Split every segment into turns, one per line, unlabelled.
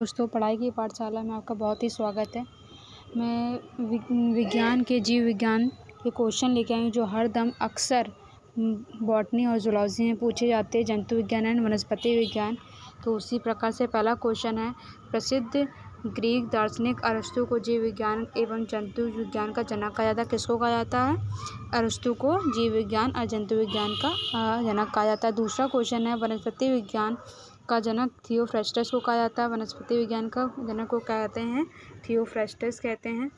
दोस्तों, पढ़ाई की पाठशाला में आपका बहुत ही स्वागत है। मैं विज्ञान के जीव विज्ञान के क्वेश्चन लेके आई हूँ जो हर दम अक्सर बॉटनी और जूलॉजी में पूछे जाते हैं, जंतु विज्ञान एंड वनस्पति विज्ञान। तो उसी प्रकार से पहला क्वेश्चन है, प्रसिद्ध ग्रीक दार्शनिक अरस्तु को जीव विज्ञान एवं जंतु विज्ञान का जनक कहा जाता है। किसको कहा जाता है? अरस्तु को जीव विज्ञान और जंतु विज्ञान का जनक कहा जाता है। दूसरा क्वेश्चन है, वनस्पति विज्ञान का जनक थियोफ्रेस्टस को कहा जाता है। वनस्पति विज्ञान का जनक को क्या कहते हैं? थियोफ्रेस्टस कहते हैं।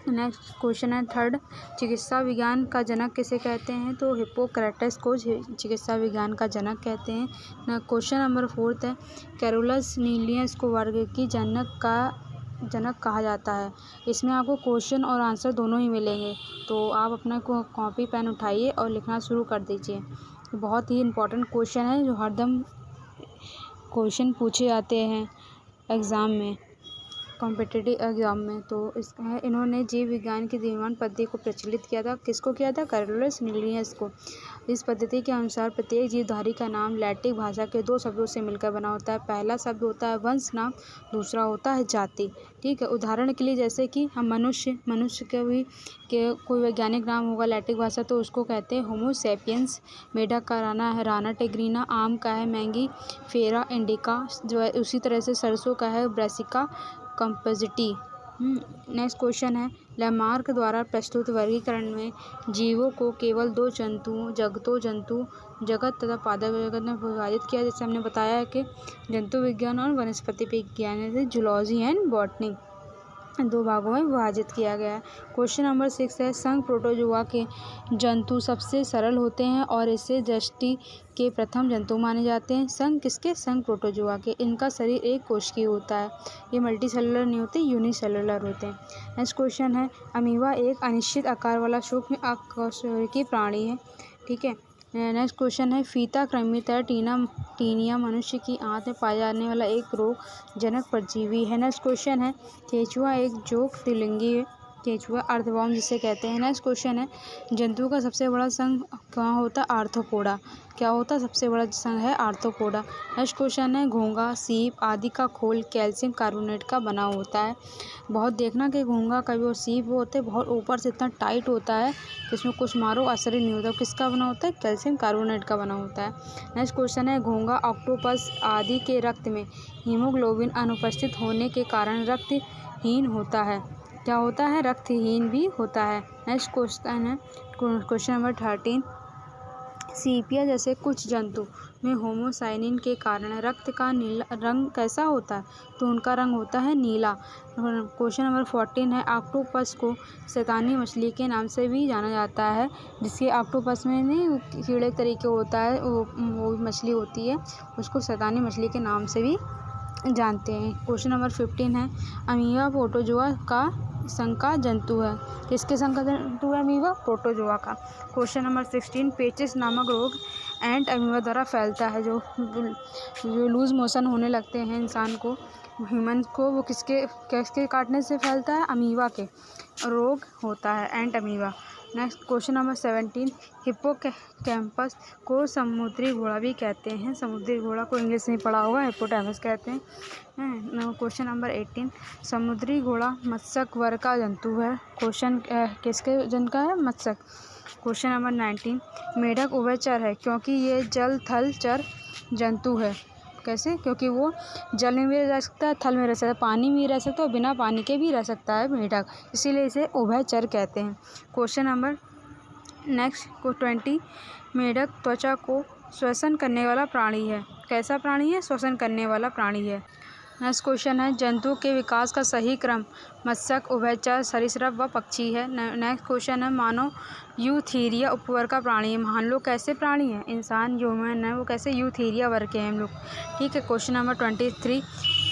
नेक्स्ट क्वेश्चन है थर्ड, चिकित्सा विज्ञान का जनक किसे कहते हैं? तो हिप्पोक्रेटस को चिकित्सा विज्ञान का जनक कहते हैं। क्वेश्चन नंबर फोर्थ है, कैरोलस लीनियस को वर्ग की जनक कहा जाता है। इसमें आपको क्वेश्चन और आंसर दोनों ही मिलेंगे, तो आप अपना कॉपी पेन उठाइए और लिखना शुरू कर दीजिए। बहुत ही इम्पोर्टेंट क्वेश्चन है जो हरदम क्वेश्चन पूछे जाते हैं एग्ज़ाम में, कॉम्पिटिटिव एग्ज़ाम में। तो इन्होंने जीव विज्ञान की द्रव्यमान पद्धति को प्रचलित किया था। किसको किया था? कैरोलस लीनियस को। इस पद्धति के अनुसार प्रत्येक जीवधारी का नाम लैटिन भाषा के दो शब्दों से मिलकर बना होता है। पहला शब्द होता है वंश नाम, दूसरा होता है जाति। ठीक है, उदाहरण के लिए जैसे कि हम मनुष्य के कोई वैज्ञानिक नाम होगा लैटिन भाषा, तो उसको कहते हैं होमो सैपियंस। मेढक का राना टेग्रीना। आम का है मैंगी फेरा इंडिका, जो है उसी तरह से सरसों का है ब्रासिका कंपोजिटी। नेक्स्ट क्वेश्चन है, लैमार्क द्वारा प्रस्तुत वर्गीकरण में जीवों को केवल दो जगत तथा पादप जगत में विभाजित किया, जैसे हमने बताया है कि जंतु विज्ञान और वनस्पति विज्ञान जैसे जूलॉजी एंड बॉटनी दो भागों में विभाजित किया गया है। क्वेश्चन नंबर 6 है, संघ प्रोटोजोआ के जंतु सबसे सरल होते हैं और इसे दृष्टि के प्रथम जंतु माने जाते हैं। संघ किसके? संघ प्रोटोजोआ के। इनका शरीर एक कोशिकीय होता है, ये मल्टीसेलुलर नहीं होते, यूनिसेलुलर होते हैं। नेक्स्ट क्वेश्चन है, अमीबा एक अनिश्चित आकार वाला सूक्ष्म अकशेरुकी प्राणी है। ठीक है। नेक्स्ट क्वेश्चन है, फीता कृमितर टीनिया मनुष्य की आंत में पाया जाने वाला एक रोग जनक परजीवी है। नेक्स्ट क्वेश्चन है, केंचुआ एक जोक द्विलिंगी है, केंचुआ अर्थवर्म जिसे कहते हैं। नेक्स्ट क्वेश्चन है, जंतु का सबसे बड़ा संघ कहाँ होता है? आर्थ्रोपोडा। क्या होता है? सबसे बड़ा संघ है आर्थ्रोपोडा। नेक्स्ट क्वेश्चन है, घोंघा सीप आदि का खोल कैल्शियम कार्बोनेट का बना होता है। बहुत देखना कि घोंघा कभी और सीप वो होते हैं बहुत ऊपर से इतना टाइट होता है कि उसमें कुछ मारो असर ही नहीं होता। किसका बना होता है? कैल्शियम कार्बोनेट का बना होता है। नेक्स्ट क्वेश्चन है, घोंघा ऑक्टोपस आदि के रक्त में हीमोग्लोबिन अनुपस्थित होने के कारण रक्तहीन होता है। क्या होता है? रक्तहीन भी होता है। नेक्स्ट क्वेश्चन है, क्वेश्चन नंबर 13, सीपिया जैसे कुछ जंतु में होमोसाइनिन के कारण रक्त का नीला रंग कैसा होता है? तो उनका रंग होता है नीला। क्वेश्चन नंबर 14 है, ऑक्टोपस को शैतानी मछली के नाम से भी जाना जाता है, जिसके ऑक्टोपस में नहीं कीड़े तरीके होता है, वो मछली होती है, उसको शैतानी मछली के नाम से भी जानते हैं। क्वेश्चन नंबर 15 है, अमीबा प्रोटोजोआ का संघ का जंतु है। किसके संघ का जंतु है? अमीबा प्रोटोजोआ का। क्वेश्चन नंबर 16, पेचिस नामक रोग एंट अमीबा द्वारा फैलता है। जो लूज मोशन होने लगते हैं इंसान को, ह्यूमन को, वो किसके काटने से फैलता है? अमीबा के रोग होता है, Entamoeba. Next question number 17, hippocampus को समुद्री घोड़ा भी कहते हैं। समुद्री घोड़ा को इंग्लिश में पढ़ा होगा, हिप्पोटैमस कहते हैं। क्वेश्चन नंबर 18, समुद्री घोड़ा मत्स्यक वर्ग का जंतु है। क्वेश्चन किसके जन का है? मत्स्यक। क्वेश्चन नंबर 19, मेढक उभयचर है क्योंकि ये जल थल चर जंतु है। कैसे? क्योंकि वो जल में भी रह सकता है, थल में रह सकता है, पानी में भी रह सकता है और बिना पानी के भी रह सकता है मेढक, इसीलिए इसे उभयचर कहते हैं। क्वेश्चन नंबर नेक्स्ट 20, मेढक त्वचा को श्वसन करने वाला प्राणी है। कैसा प्राणी है? श्वसन करने वाला प्राणी है। नेक्स्ट क्वेश्चन है, जंतु के विकास का सही क्रम मत्स्यक, उभयचर, सरीसृप व पक्षी है। नेक्स्ट क्वेश्चन है, मानव यूथेरिया उपवर्ग का प्राणी है। मान लो कैसे प्राणी है? इंसान जो ह्यूमन है वो कैसे? यूथेरिया वर्ग के हैं हम लोग। ठीक है। क्वेश्चन नंबर 23,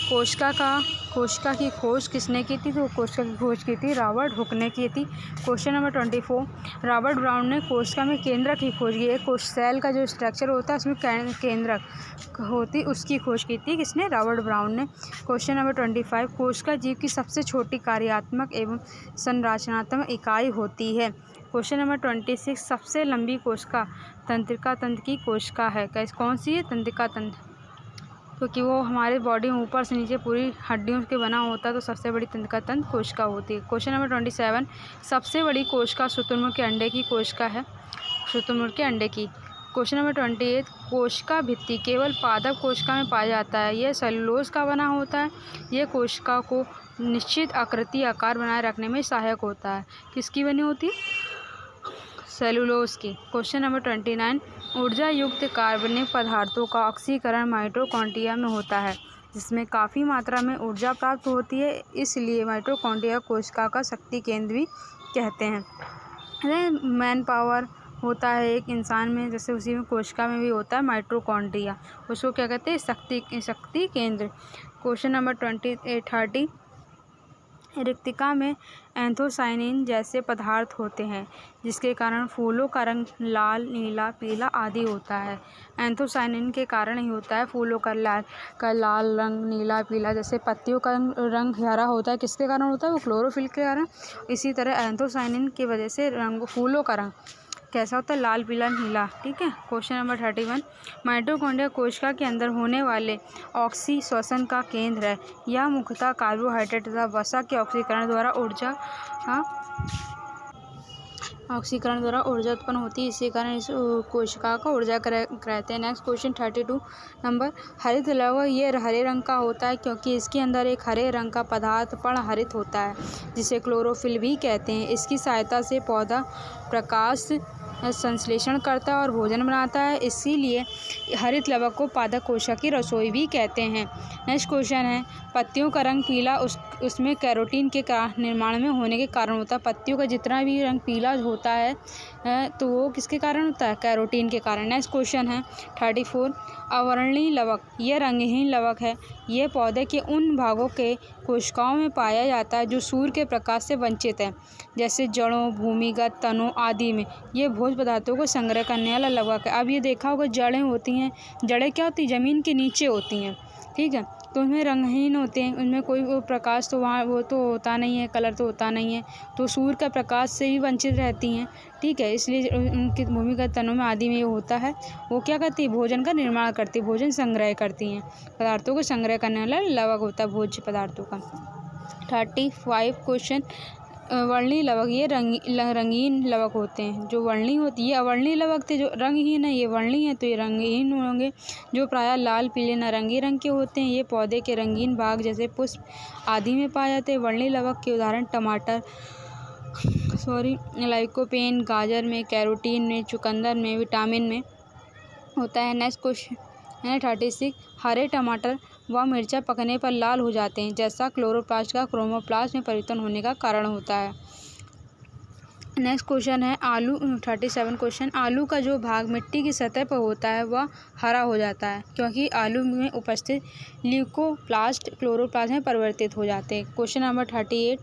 कोशिका की खोज किसने की थी? तो कोशिका की खोज की थी रॉबर्ट हुक ने की थी। क्वेश्चन नंबर 24, रॉबर्ट ब्राउन ने कोशिका में केंद्रक की खोज की। एक सेल का जो स्ट्रक्चर होता है उसमें केंद्रक होती, उसकी खोज की थी किसने? रॉबर्ट ब्राउन ने। क्वेश्चन नंबर 25, कोशिका जीव की सबसे छोटी कार्यात्मक एवं संरचनात्मक इकाई होती है। क्वेश्चन नंबर 26, सबसे लंबी कोशिका तंत्रिका तंत्र की कोशिका है। कौन सी है? तंत्रिका तंत्र। क्योंकि वो हमारे बॉडी में ऊपर से नीचे पूरी हड्डियों के बना होता है, तो सबसे बड़ी तंत्रिका तंत्र कोशिका होती है। क्वेश्चन नंबर 27, सबसे बड़ी कोशिका शुतुरमुर्ग के अंडे की कोशिका है, शुतुरमुर्ग के अंडे की। क्वेश्चन नंबर 28, कोशिका भित्ति केवल पादप कोशिका में पाया जाता है, यह सेलुलोज का बना होता है। यह कोशिका को निश्चित आकृति आकार बनाए रखने में सहायक होता है। किसकी बनी होती है? सेलुलोज की। क्वेश्चन नंबर 29, ऊर्जा युक्त कार्बनिक पदार्थों का ऑक्सीकरण माइटोकॉन्ड्रिया में होता है, जिसमें काफ़ी मात्रा में ऊर्जा प्राप्त होती है, इसलिए माइटोकॉन्ड्रिया कोशिका का शक्ति केंद्र भी कहते हैं। मैन पावर होता है एक इंसान में, जैसे उसी में कोशिका में भी होता है माइटोकॉन्ड्रिया, उसको क्या कहते हैं? शक्ति केंद्र। क्वेश्चन नंबर 30, रिक्तिका में एंथोसायनिन जैसे पदार्थ होते हैं, जिसके कारण फूलों का रंग लाल, नीला, पीला आदि होता है। एंथोसायनिन के कारण ही होता है फूलों का लाल रंग, नीला, पीला। जैसे पत्तियों का रंग हरा होता है, किसके कारण होता है? वो क्लोरोफिल के कारण। इसी तरह एंथोसायनिन की वजह से फूलों का रंग कैसा होता है? लाल, पीला, नीला। ठीक है। क्वेश्चन नंबर 31, माइटोकॉन्ड्रिया कोशिका के अंदर होने वाले ऑक्सी श्वसन का केंद्र है। यह मुख्यतः कार्बोहाइड्रेट तथा वसा के ऑक्सीकरण द्वारा उत्पन्न होती है, इसी कारण इस कोशिका का ऊर्जा कहते हैं। नेक्स्ट क्वेश्चन 32 नंबर, हरित लवक ये हरे रंग का होता है क्योंकि इसके अंदर एक हरे रंग का पदार्थ पर्णहरित होता है, जिसे क्लोरोफिल भी कहते हैं। इसकी सहायता से पौधा प्रकाश संश्लेषण करता है और भोजन बनाता है, इसीलिए हरित लवक को पादप कोशिका की रसोई भी कहते हैं। नेक्स्ट क्वेश्चन है, पत्तियों का रंग पीला उसमें कैरोटीन के निर्माण में होने के कारण होता है। पत्तियों का जितना भी रंग पीला होता है तो वो किसके कारण होता है? कैरोटीन के कारण। नेक्स्ट क्वेश्चन है 34, अवर्णीय लवक यह रंगहीन लवक है। यह पौधे के उन भागों के कोशिकाओं में पाया जाता है जो सूर्य के प्रकाश से वंचित है, जैसे जड़ों, भूमिगत तनों आदि में। यह भोज्य पदार्थों को संग्रह करने वाला लवक है। अब ये देखा होगा, जड़ें होती हैं, जड़ें क्या होती हैं? ज़मीन के नीचे होती हैं, ठीक है, तो उनमें रंगहीन होते हैं, उनमें कोई वो प्रकाश तो वहाँ वो तो होता नहीं है, कलर तो होता नहीं है, तो सूर्य का प्रकाश से भी वंचित रहती हैं, ठीक है, इसलिए उनके भूमिगत तनों में आदि में ये होता है। वो क्या करती है? भोजन का निर्माण करती है, भोजन संग्रह करती हैं, पदार्थों को संग्रह करने वाला लवक होता है भोज्य पदार्थों का। 35 क्वेश्चन, वर्णीय लवक ये रंगीन लवक होते हैं। जो वर्णीय होती है, अवर्णीय लवक थे जो रंगहीन है, ये वर्णीय है तो ये रंगहीन होंगे, जो प्रायः लाल, पीले, नारंगी रंग के होते हैं। ये पौधे के रंगीन भाग जैसे पुष्प आदि में पाए जाते हैं। वर्णीय लवक के उदाहरण लाइकोपेन गाजर में, कैरोटीन में, चुकंदर में, विटामिन में होता है। नेक्स्ट क्वेश्चन है 36, हरे टमाटर व मिर्चा पकने पर लाल हो जाते हैं, जैसा क्लोरोप्लास्ट का क्रोमोप्लास्ट में परिवर्तन होने का कारण होता है। नेक्स्ट क्वेश्चन है 37 क्वेश्चन, आलू का जो भाग मिट्टी की सतह पर होता है वह हरा हो जाता है, क्योंकि आलू में उपस्थित ल्यूकोप्लास्ट क्लोरोप्लास्ट में परिवर्तित हो जाते हैं। क्वेश्चन नंबर 38,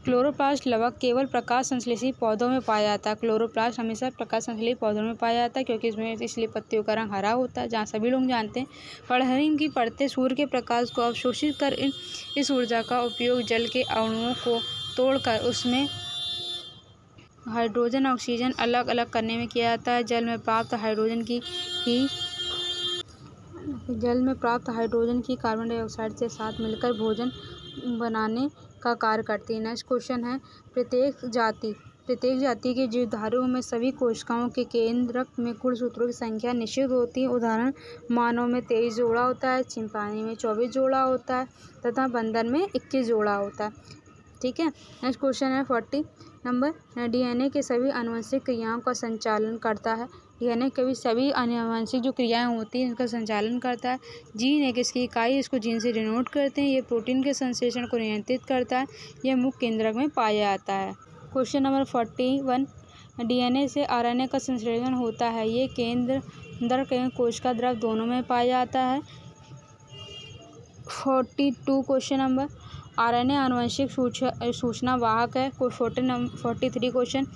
क्लोरोप्लास्ट लवक केवल प्रकाश संश्लेषी पौधों में पाया जाता है। क्लोरोप्लास्ट हमेशा प्रकाश संश्लेषी पौधों में पाया जाता है, क्योंकि इसलिए पत्तियों का रंग हरा होता है, जहाँ सभी लोग जानते हैं। पराबैंगनी की परतें सूर्य के प्रकाश को अवशोषित कर इस ऊर्जा का उपयोग जल के अणुओं को तोड़कर उसमें हाइड्रोजन ऑक्सीजन अलग अलग करने में किया जाता है। जल में प्राप्त हाइड्रोजन की कार्बन डाइऑक्साइड के साथ मिलकर भोजन बनाने का कार्य करती है। नेक्स्ट क्वेश्चन है, प्रत्येक जाति के जीवधारुओं में सभी कोशिकाओं के केंद्रक में गुणसूत्रों की संख्या निश्चित होती है। उदाहरण, मानव में 23 जोड़ा होता है, चिंपांजी में 24 जोड़ा होता है तथा बंदर में 21 जोड़ा होता है, ठीक है। नेक्स्ट क्वेश्चन है 40 नंबर, डीएनए के सभी आनुवंशिक क्रियाओं का संचालन करता है। डीएनए के सभी आनुवंशिक जो क्रियाएं होती हैं उनका संचालन करता है। जीन एक इसकी इकाई, इसको जीन से डिनोट करते हैं। ये प्रोटीन के संश्लेषण को नियंत्रित करता है। यह मुख्य केंद्रक में पाया जाता है। क्वेश्चन नंबर 41, डीएनए से आरएनए का संश्लेषण होता है। ये केंद्र कोशिका द्रव दोनों में पाया जाता है। 42 क्वेश्चन नंबर, आरएनए आनुवंशिक सूचना वाहक है। 43 क्वेश्चन,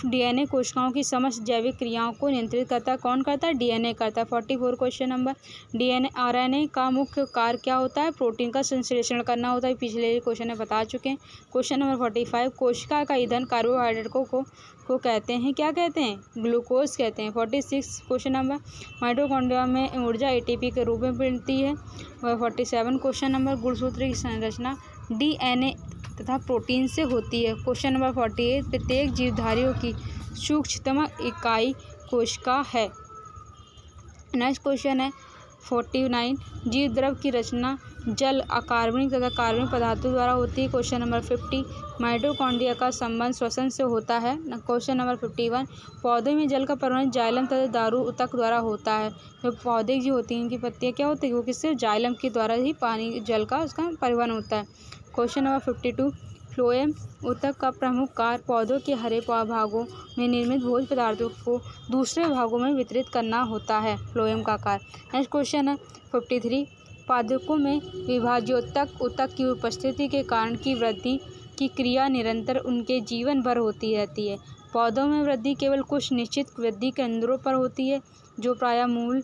डीएनए कोशिकाओं की समस्त जैविक क्रियाओं को नियंत्रित करता है। कौन करता है? डीएनए करता है। 44 क्वेश्चन नंबर, डीएनए आरएनए का मुख्य कार्य क्या होता है? प्रोटीन का संश्लेषण करना होता है। पिछले क्वेश्चन में बता चुके हैं। क्वेश्चन नंबर 45, कोशिका का ईंधन कार्बोहाइड्रेट को कहते हैं, क्या कहते हैं? ग्लूकोज कहते हैं। 46 क्वेश्चन नंबर, माइटोकॉन्ड्रिया में ऊर्जा एटीपी के रूप में मिलती है। 47 क्वेश्चन नंबर, गुणसूत्र की संरचना डीएनए तथा प्रोटीन से होती है। क्वेश्चन नंबर 48, प्रत्येक जीवधारियों की सूक्ष्मतम इकाई कोशिका है। नेक्स्ट क्वेश्चन है 49, जीव द्रव की रचना जल, अकार्बनिक तथा कार्बनिक पदार्थों द्वारा होती है। क्वेश्चन नंबर 50, माइटोकॉन्ड्रिया का संबंध श्वसन से होता है। क्वेश्चन नंबर 51, पौधे में जल का परिवहन जाइलम तथा दारू ऊतक द्वारा होता है। जो पौधे जो होती हैं उनकी पत्तियाँ क्या होती है? वो किससे? जाइलम के द्वारा ही पानी जल का उसका परिवहन होता है। क्वेश्चन नंबर 52, फ्लोएम ऊतक का प्रमुख कार्य पौधों के हरे भागों में निर्मित भोज्य पदार्थों को दूसरे भागों में वितरित करना होता है। फ्लोएम का कार्य। नेक्स्ट क्वेश्चन है 53, पादपों में विभाज्योतक ऊतक की उपस्थिति के कारण की वृद्धि की क्रिया निरंतर उनके जीवन भर होती रहती है। पौधों में वृद्धि केवल कुछ निश्चित वृद्धि केंद्रों पर होती है, जो प्रायः मूल,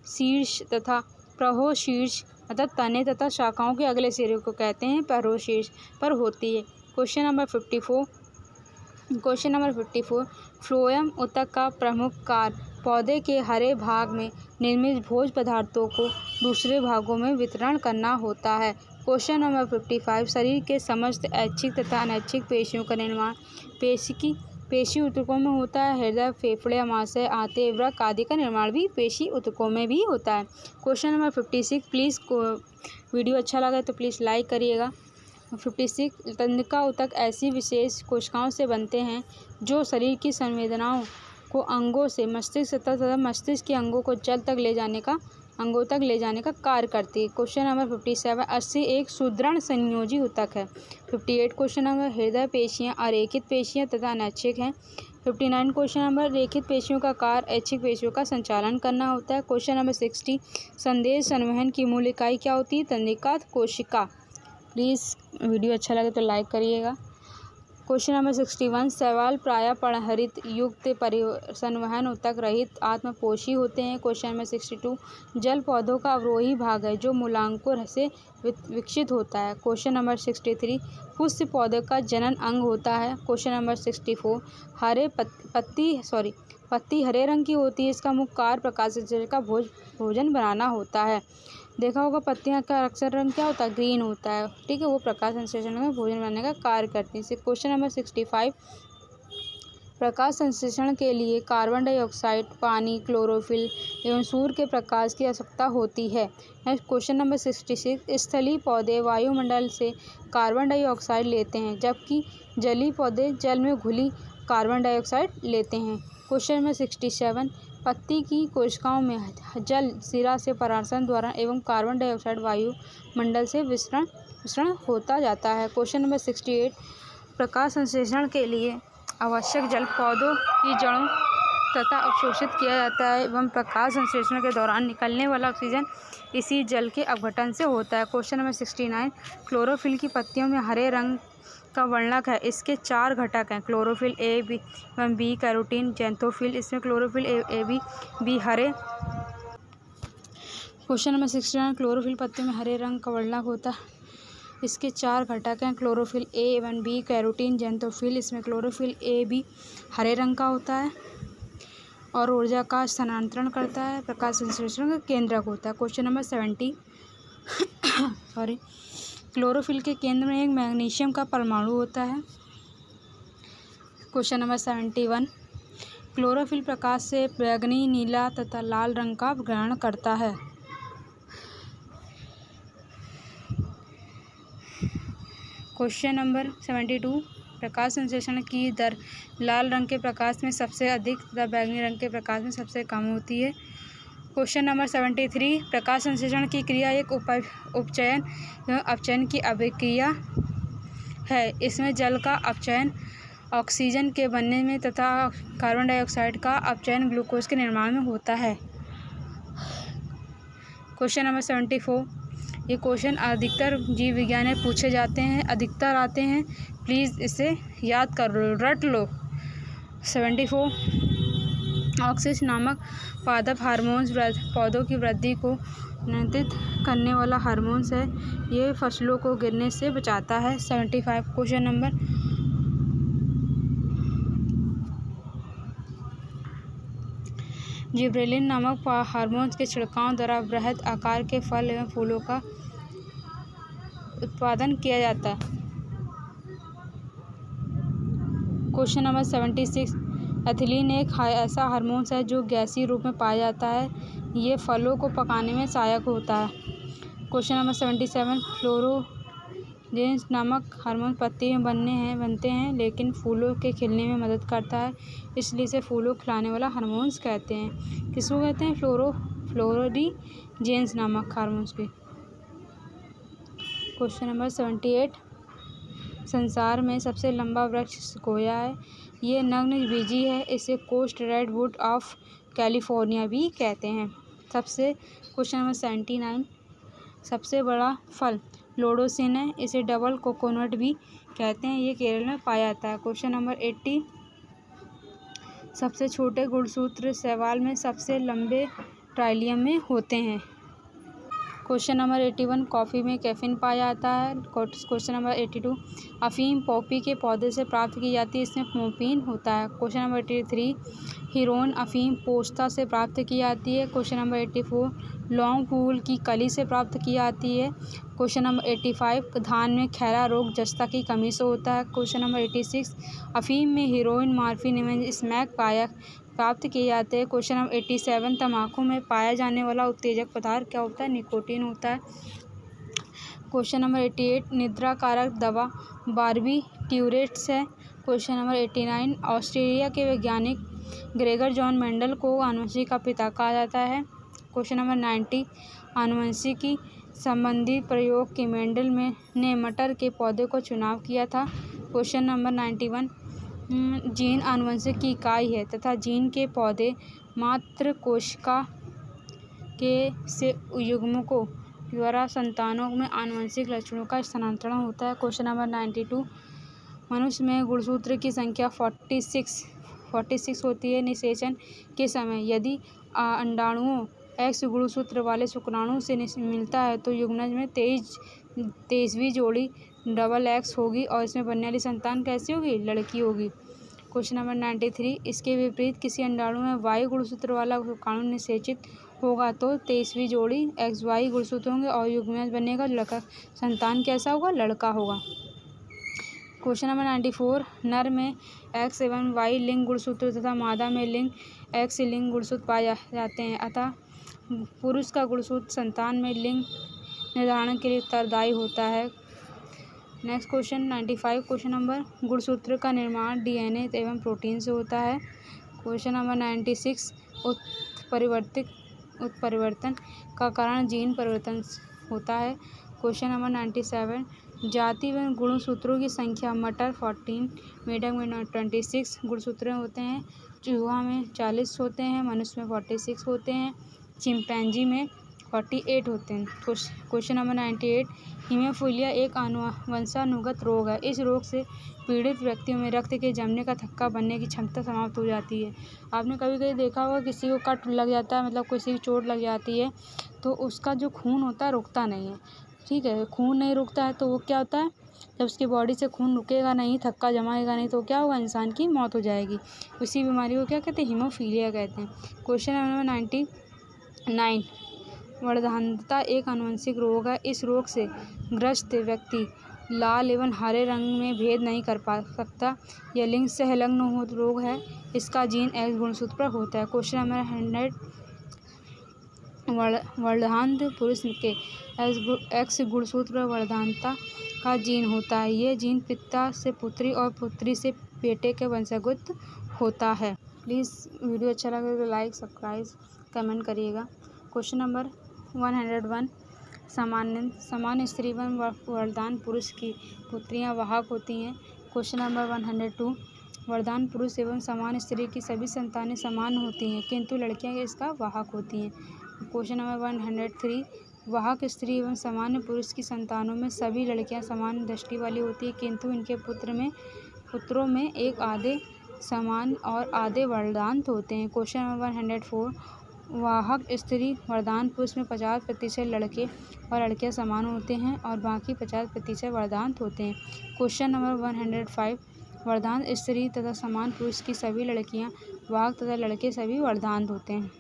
शीर्ष तथा प्रहोशीर्ष अर्थात तने तथा शाखाओं के अगले सिरे को कहते हैं प्रहोशीर्ष पर होती है। क्वेश्चन नंबर 54, फ्लोएम ऊतक का प्रमुख कार्य पौधे के हरे भाग में निर्मित भोज्य पदार्थों को दूसरे भागों में वितरण करना होता है। क्वेश्चन नंबर 55, शरीर के समस्त ऐच्छिक तथा अनैच्छिक पेशियों का निर्माण पेशी ऊतकों में होता है। हृदय, फेफड़े, आमाशय, आंतें, वृक्क आदि का निर्माण भी पेशी ऊतकों में भी होता है। क्वेश्चन नंबर 56, प्लीज़ वीडियो अच्छा लगा तो प्लीज़ लाइक करिएगा। 56, तंत्रिका ऊतक ऐसी विशेष कोशिकाओं से बनते हैं जो शरीर की संवेदनाओं को अंगों से मस्तिष्क तथा मस्तिष्क के अंगों तक ले जाने का कार्य करती है। क्वेश्चन नंबर 57, 80 एक सुदृढ़ संयोजी ऊतक है। 58 क्वेश्चन नंबर, हृदय पेशियाँ अरेखित पेशियाँ तथा अनैच्छिक हैं। 59 क्वेश्चन नंबर, रेखित पेशियों का कार्य ऐच्छिक पेशियों का संचालन करना होता है। क्वेश्चन नंबर 60, संदेश संवहन की मूल इकाई क्या होती है? तंत्रिका कोशिका। प्लीज़ वीडियो अच्छा लगे तो लाइक करिएगा। क्वेश्चन नंबर 61, शैवाल प्रायः पर्णहरित युक्त संवहन ऊतक रहित आत्मपोषी होते हैं। क्वेश्चन नंबर 62, जल पौधों का अवरोही भाग है जो मूलांकुर से विकसित होता है। क्वेश्चन नंबर 63, पुष्प पौधे का जनन अंग होता है। क्वेश्चन नंबर 64, पत्ती हरे रंग की होती है। इसका मुख्य कार्य प्रकाश संश्लेषण का भोजन बनाना होता है। देखा होगा पत्तियां का अक्सर रंग क्या होता है? ग्रीन होता है। ठीक है, वो प्रकाश संश्लेषण में भोजन बनाने का कार्य करती है। क्वेश्चन नंबर 65, प्रकाश संश्लेषण के लिए कार्बन डाइऑक्साइड, पानी, क्लोरोफिल एवं सूर्य के प्रकाश की आवश्यकता होती है। नेक्स्ट क्वेश्चन नंबर 66, स्थलीय पौधे वायुमंडल से कार्बन डाइऑक्साइड लेते हैं, जबकि जलीय पौधे जल में घुली कार्बन डाइऑक्साइड लेते हैं। क्वेश्चन नंबर 67, पत्ती की कोशिकाओं में जल सिरा से परागण द्वारा एवं कार्बन डाइऑक्साइड वायुमंडल से विसरण होता जाता है। क्वेश्चन नंबर 68, प्रकाश संश्लेषण के लिए आवश्यक जल पौधों की जड़ों तथा अवशोषित किया जाता है एवं प्रकाश संश्लेषण के दौरान निकलने वाला ऑक्सीजन इसी जल के अपघटन से होता है। क्वेश्चन नंबर 69, क्लोरोफिल की पत्तियों में हरे रंग का वर्णक है। इसके 4 घटक हैं, क्लोरोफिल ए एवं बी, कैरोटीन, ज़ैंथोफिल। इसमें क्लोरोफिल ए बी हरे। क्वेश्चन नंबर 69, क्लोरोफिल पत्तियों में हरे रंग का वर्णक होता है। इसके 4 घटक हैं, क्लोरोफिल ए एवं बी, कैरोटीन, ज़ैंथोफिल। इसमें क्लोरोफिल ए बी हरे रंग का होता है और ऊर्जा का स्थानांतरण करता है, प्रकाश संश्लेषण का केंद्रक होता है। क्वेश्चन नंबर 70 क्लोरोफिल के केंद्र में एक मैग्नीशियम का परमाणु होता है। क्वेश्चन नंबर 71, क्लोरोफिल प्रकाश से बैंगनी, नीला तथा लाल रंग का ग्रहण करता है। क्वेश्चन नंबर 72, प्रकाश संश्लेषण की दर लाल रंग के प्रकाश में सबसे अधिक तथा बैंगनी रंग के प्रकाश में सबसे कम होती है। क्वेश्चन नंबर 73, प्रकाश संश्लेषण की क्रिया एक उपचयन एवं अपचयन की अभिक्रिया है। इसमें जल का अपचयन ऑक्सीजन के बनने में तथा कार्बन डाइऑक्साइड का अपचयन ग्लूकोज के निर्माण में होता है। क्वेश्चन नंबर 74, ये क्वेश्चन अधिकतर जीव विज्ञान में पूछे जाते हैं, अधिकतर आते हैं, प्लीज़ इसे याद कर लो, रट लो। 74 ऑक्सिन नामक पादप हार्मोन्स पौधों की वृद्धि को नियंत्रित करने वाला हार्मोन्स है। ये फसलों को गिरने से बचाता है। 75 क्वेश्चन नंबर जिबरेलिन नामक हार्मोन्स के छिड़काव द्वारा बृहद आकार के फल एवं फूलों का उत्पादन किया जाता है। क्वेश्चन नंबर 76 एथिलीन एक ऐसा हार्मोन्स है जो गैसीय रूप में पाया जाता है। ये फलों को पकाने में सहायक होता है। क्वेश्चन नंबर 77 फ्लोरोजेंस नामक हार्मोन पत्ती में बनते हैं लेकिन फूलों के खिलने में मदद करता है, इसलिए इसे फूलों खिलाने वाला हार्मोन्स कहते हैं। किसको कहते हैं? फ्लोरोजेंस नामक हार्मोन्स की। क्वेश्चन नंबर 78 संसार में सबसे लंबा वृक्ष सिकोया है। ये नग्न बीजी है, इसे कोस्ट रेडवुड ऑफ कैलिफोर्निया भी कहते हैं। क्वेश्चन नंबर 79 सबसे बड़ा फल लोडोसिन है, इसे डबल कोकोनट भी कहते हैं। ये केरल में पाया जाता है। क्वेश्चन नंबर 80 सबसे छोटे गुणसूत्र शैवाल में सबसे लंबे ट्राइलियम में होते हैं। क्वेश्चन नंबर 81 कॉफ़ी में कैफीन पाया जाता है। क्वेश्चन नंबर 82 अफीम पॉपी के पौधे से प्राप्त की जाती है, इसमें मोपिन होता है। क्वेश्चन नंबर 83 हीरोइन अफीम पोस्ता से प्राप्त की जाती है। क्वेश्चन नंबर 84 लौंग फूल की कली से प्राप्त की जाती है। क्वेश्चन नंबर 85 धान में खैरा रोग जस्ता की कमी से होता है। क्वेश्चन नंबर 86 अफीम में हीरोइन मॉर्फिन एवं स्मैक प्राप्त किए जाते हैं। क्वेश्चन नंबर 87 तम्बाकू में पाया जाने वाला उत्तेजक पदार्थ क्या होता है? निकोटीन होता है। क्वेश्चन नंबर 88 निद्रा कारक दवा बार्बिट्यूरेट्स है। क्वेश्चन नंबर 89 ऑस्ट्रेलिया के वैज्ञानिक ग्रेगर जॉन मेंडल को आनुवंशिकी का पिता कहा जाता है। क्वेश्चन नंबर 90 आनुवंशिकी संबंधी प्रयोग के मेंडल ने मटर के पौधे को चुनाव किया था। क्वेश्चन नंबर 91 जीन आनुवंशिक की इकाई है तथा जीन के पौधे मात्र कोशिका के से युग्मकों द्वारा संतानों में आनुवंशिक लक्षणों का स्थानांतरण होता है। क्वेश्चन नंबर 92 मनुष्य में गुणसूत्र की संख्या 46 होती है। निषेचन के समय यदि अंडाणुओं एक्स गुणसूत्र वाले शुक्राणु से मिलता है तो युग्मनज में 23वीं जोड़ी डबल एक्स होगी और इसमें बनने वाली संतान कैसी होगी? लड़की होगी। क्वेश्चन नंबर 93 इसके विपरीत किसी अंडाणु में वाई गुणसूत्र वाला शुक्राणु निषेचित होगा तो 23वीं जोड़ी एक्स वाई गुणसूत्र होंगे और युग्मनज बनेगा लड़का, संतान कैसा होगा? लड़का होगा। क्वेश्चन नंबर 94 नर में एक्स एवं वाई लिंग गुणसूत्र तथा मादा में लिंग एक्स लिंग गुणसूत्र पाए जाते हैं, अतः पुरुष का गुणसूत्र संतान में लिंग निर्धारण के लिए उत्तरदायी होता है। नेक्स्ट क्वेश्चन 95 क्वेश्चन नंबर गुणसूत्र का निर्माण डीएनए एवं प्रोटीन से होता है। क्वेश्चन नंबर 96 उत्परिवर्तन का कारण जीन परिवर्तन होता है। क्वेश्चन नंबर 97 जाति व गुणसूत्रों की संख्या मटर 14, मेढक में 26 गुणसूत्र होते हैं, चूहा में 40 होते हैं, मनुष्य में 46 होते हैं, चिंपैंजी में 48 होते हैं। क्वेश्चन नंबर 98 हीमोफीलिया एक वंशानुगत रोग है। इस रोग से पीड़ित व्यक्तियों में रक्त के जमने का थक्का बनने की क्षमता समाप्त हो जाती है। आपने कभी कभी देखा होगा किसी को कट लग जाता है, मतलब किसी को चोट लग जाती है तो उसका जो खून होता है रुकता नहीं है। ठीक है, खून नहीं रुकता है तो वो क्या होता है, जब उसकी बॉडी से खून रुकेगा नहीं, थक्का जमाएगा नहीं तो क्या होगा? इंसान की मौत हो जाएगी। उसी बीमारी को क्या कहते हैं? हीमोफीलिया कहते हैं। क्वेश्चन नंबर 99 वर्धांतता एक आनुवंशिक रोग है। इस रोग से ग्रस्त व्यक्ति लाल एवं हरे रंग में भेद नहीं कर सकता। यह लिंग संलग्न रोग है। इसका जीन एक्स गुणसूत्र पर होता है। क्वेश्चन नंबर 100 वर्धांत पुरुष के एक्स गुणसूत्र पर वर्धांतता का जीन होता है। यह जीन पिता से पुत्री और पुत्री से बेटे के वंशगत होता है। प्लीज़ वीडियो अच्छा लगे तो लाइक सब्सक्राइब कमेंट करिएगा। क्वेश्चन नंबर 101 समान स्त्री व वरदान पुरुष की पुत्रियां वाहक होती हैं। क्वेश्चन नंबर 102 वरदान पुरुष एवं समान स्त्री की सभी संतानें समान होती हैं किंतु लड़कियां इसका वाहक होती हैं। क्वेश्चन नंबर 103 वाहक स्त्री एवं सामान्य पुरुष की संतानों में सभी लड़कियां समान दृष्टि वाली होती है, किंतु इनके पुत्रों में एक आधे समान और आधे वरदांत होते हैं। क्वेश्चन नंबर 104, वाहक स्त्री वरदान पुरुष में 50% लड़के और लड़कियां समान होते हैं और बाकी 50% वरदांत होते हैं। क्वेश्चन नंबर 105, वरदान स्त्री तथा समान पुरुष की सभी लड़कियां वाहक तथा लड़के सभी वरदांत होते हैं।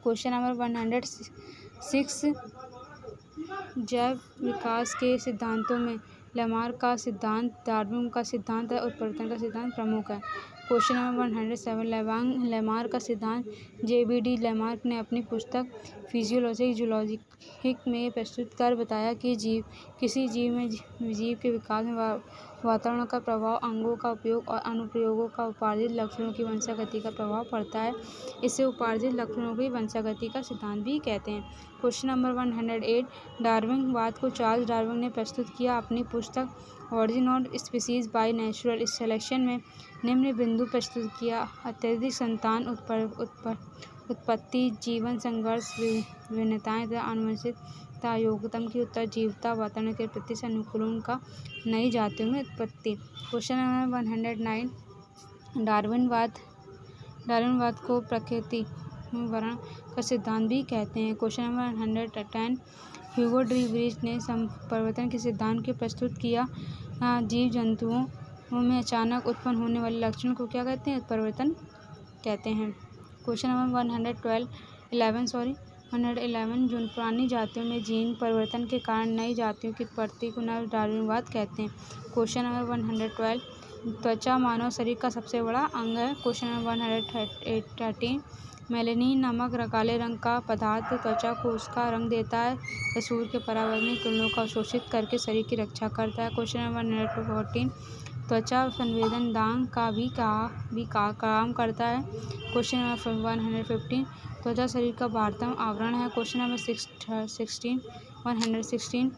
क्वेश्चन नंबर 106, जैव विकास के सिद्धांतों में लेमार्क का सिद्धांत, डार्विन का सिद्धांत और उत्परिवर्तन का सिद्धांत प्रमुख है। क्वेश्चन नंबर 107, लेमार्क का सिद्धांत JBD लेमार्क ने अपनी पुस्तक फिजियोलॉजी जूलॉजिक में प्रस्तुत कर बताया कि किसी जीव के विकास में वातावरण का प्रभाव, अंगों का उपयोग और अनुप्रयोगों का उपार्जित लक्षणों की वंशागति का प्रभाव पड़ता है। इसे उपार्जित लक्षणों की वंशागति का सिद्धांत भी कहते हैं। क्वेश्चन नंबर 108, डार्विनवाद को चार्ल्स डार्विन ने प्रस्तुत किया। अपनी पुस्तक origin of species by natural selection में निम्न बिंदु प्रस्तुत किया: अत्यधिक संतान उत्पत्ति, जीवन संघर्ष, भिन्नताएं तथा आनुवंशिकता, योग्यता की उत्तरजीविता, वातावरण के प्रति अनुकूलन का नई जातियों में उत्पत्ति। क्वेश्चन नंबर 109, डार्विनवाद को प्रकृति वर्ण का सिद्धांत भी कहते हैं। Question number 110, Hugo de Vries ने परिवर्तन के सिद्धांत को प्रस्तुत किया। जीव जंतुओं में अचानक उत्पन्न होने वाले लक्षण को क्या कहते हैं? उत्परिवर्तन कहते हैं। क्वेश्चन नंबर 111, जो पुरानी जातियों में जीन परिवर्तन के कारण नई जातियों की उत्पत्ति को नव डार्विनवाद कहते हैं। क्वेश्चन नंबर 112, त्वचा मानव शरीर का सबसे बड़ा अंग है। क्वेश्चन नंबर 113, मेलेनिन नामक काले रंग का पदार्थ त्वचा को उसका रंग देता है। सूर्य के पराबैंगनी किरणों का अवशोषित करके शरीर की रक्षा करता है। क्वेश्चन नंबर 114, त्वचा संवेदन दाग का भी काम करता है। क्वेश्चन नंबर 115, त्वचा शरीर का बाहरतम आवरण है। क्वेश्चन नंबर 116,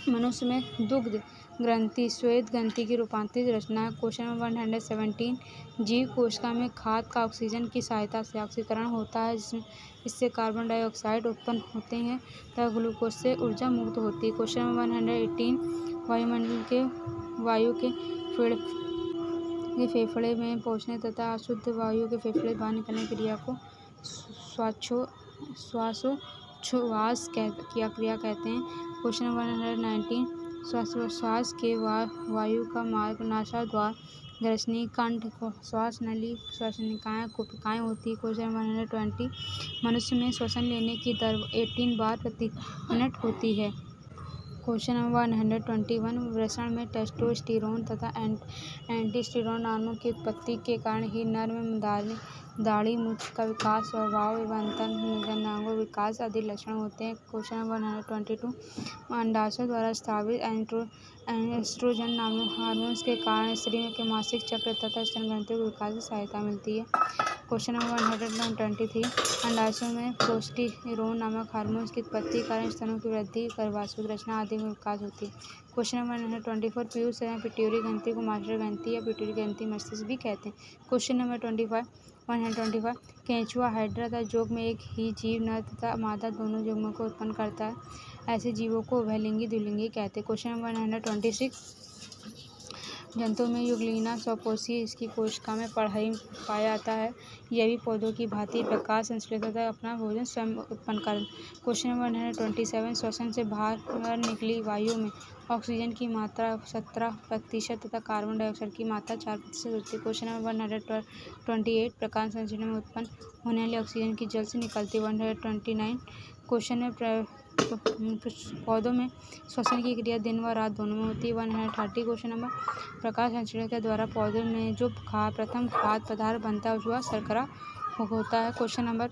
मनुष्य में दुग्ध ग्रंथि श्वेत ग्रंथि की रूपांतरित रचना है। क्वेश्चन नंबर 117, जीव कोशिका में खाद का ऑक्सीजन की सहायता से ऑक्सीकरण होता है, इससे कार्बन डाइऑक्साइड उत्पन्न होते हैं तथा ग्लूकोज से ऊर्जा मुक्त होती है। क्वेश्चन नंबर 118, वायुमंडल के वायु के फेफड़े में पहुंचने तथा अशुद्ध वायु के फेफड़े बाहर निकलने की क्रिया को श्वासोच्छ्वास क्रिया कहते हैं। क्वेश्चन नंबर 119, श्वास के वायु का मार्ग नासाद्वार, ग्रसनी, कंठ, श्वास नली, श्वसनिकाएँ, कुपिकाएँ होती है। क्वेश्चन नंबर 120, मनुष्य में श्वसन लेने की दर 18 बार प्रति मिनट होती है। क्वेश्चन नंबर 121, वृषण में टेस्टोस्टेरोन तथा एंटीस्टेरोन नामों की उत्पत्ति के कारण ही नर में दाढ़ी मूछ का विकास, स्वभाव एवं अंतरंगांगों विकास आदि लक्षण होते हैं। क्वेश्चन नंबर 122, अंडाशय द्वारा स्रावित एस्ट्रोजन नामक हार्मोन्स के कारण स्त्री के मासिक चक्र तथा स्तन ग्रंथियों के विकास में सहायता मिलती है। क्वेश्चन नंबर 123, अंडाशय में प्रोजेस्टेरोन नामक हार्मोन्स की उत्पत्ति के कारण स्तनों की वृद्धि, गर्भाशय रचना आदि में विकास होती है। क्वेश्चन नंबर 124, पीयूष एवं पिट्यूटरी ग्रंथि को मास्टर ग्रंथि या पिट्यूटरी ग्रंथि मस्तिष्क भी कहते हैं। क्वेश्चन नंबर 125, केंचुआ हाइड्रा तथा जोग में एक ही जीव नर तथा मादा दोनों युग्मों को उत्पन्न करता है। ऐसे जीवों को उभयलिंगी द्विलिंगी कहते हैं। क्वेश्चन नंबर 126, जंतुओं में युगलिना स्वपोषी इसकी कोशिका में पाया जाता है। यह भी पौधों की भांति प्रकाश संश्लेषण तथा अपना भोजन स्वयं उत्पन्न कर। क्वेश्चन नंबर 127, श्वसन से बाहर निकली वायु में ऑक्सीजन की मात्रा 17% तथा कार्बन डाइऑक्साइड की मात्रा 4% होती है। क्वेश्चन नंबर 128, प्रकाश संश्लेषण में उत्पन्न होने वाली ऑक्सीजन की जल से निकलती है। 129, क्वेश्चन में पौधों में श्वसन की क्रिया दिन व रात दोनों में होती है। 130, क्वेश्चन नंबर, प्रकाश संश्लेषण के द्वारा पौधों में जो प्रथम खाद्य पदार्थ बनता है वह शर्करा होता है। क्वेश्चन नंबर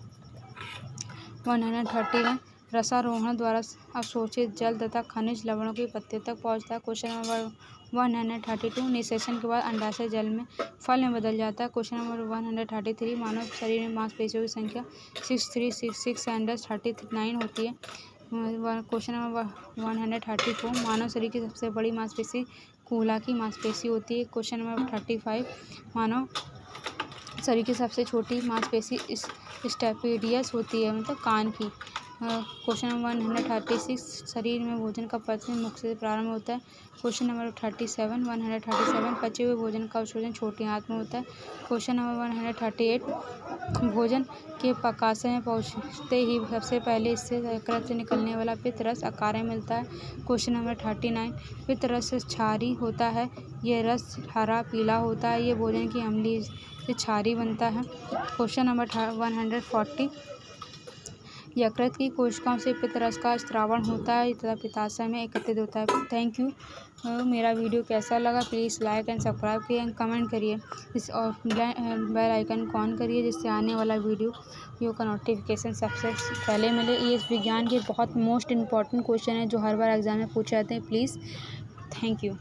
131, रसारोहण द्वारा अवशोषित जल तथा खनिज लवणों की पत्तियों तक पहुँचता है। क्वेश्चन नंबर 132, निषेचन के बाद अंडाशय जल में फल में बदल जाता है। क्वेश्चन नंबर 133, मानव शरीर में मांसपेशियों की संख्या 6369 होती है। क्वेश्चन नंबर 134, मानव शरीर की सबसे बड़ी मांसपेशी कूल्हा की मांसपेशी होती है। क्वेश्चन नंबर 35, मानव शरीर की सबसे छोटी मांसपेशी स्टेपिडियस होती है, मतलब कान की। क्वेश्चन नंबर 136 शरीर में भोजन का पचन मुख से प्रारंभ होता है। क्वेश्चन नंबर 137 पचे हुए भोजन का अवशोषण छोटी आंत में होता है। क्वेश्चन नंबर 138 भोजन के पकाशय में पहुँचते ही सबसे पहले इससे यकृत से निकलने वाला पित्त रस आकार में मिलता है। क्वेश्चन नंबर 39 पित्त रस क्षारी होता है। यह रस हरा पीला होता है। ये भोजन की अम्लीय से क्षारी बनता है। क्वेश्चन नंबर 140 यकृत की कोशिकाओं से पित्त रस का स्रावण होता है तथा पित्ताशय में एकत्रित होता है। Thank you. मेरा वीडियो कैसा लगा प्लीज़ लाइक एंड सब्सक्राइब करिए एंड कमेंट करिए। और बेल आइकन को ऑन करिए जिससे आने वाला वीडियो का नोटिफिकेशन सबसे पहले मिले। ये इस विज्ञान के बहुत मोस्ट इम्पॉर्टेंट क्वेश्चन है जो हर बार एग्जाम में पूछे जाते हैं। Please thank you.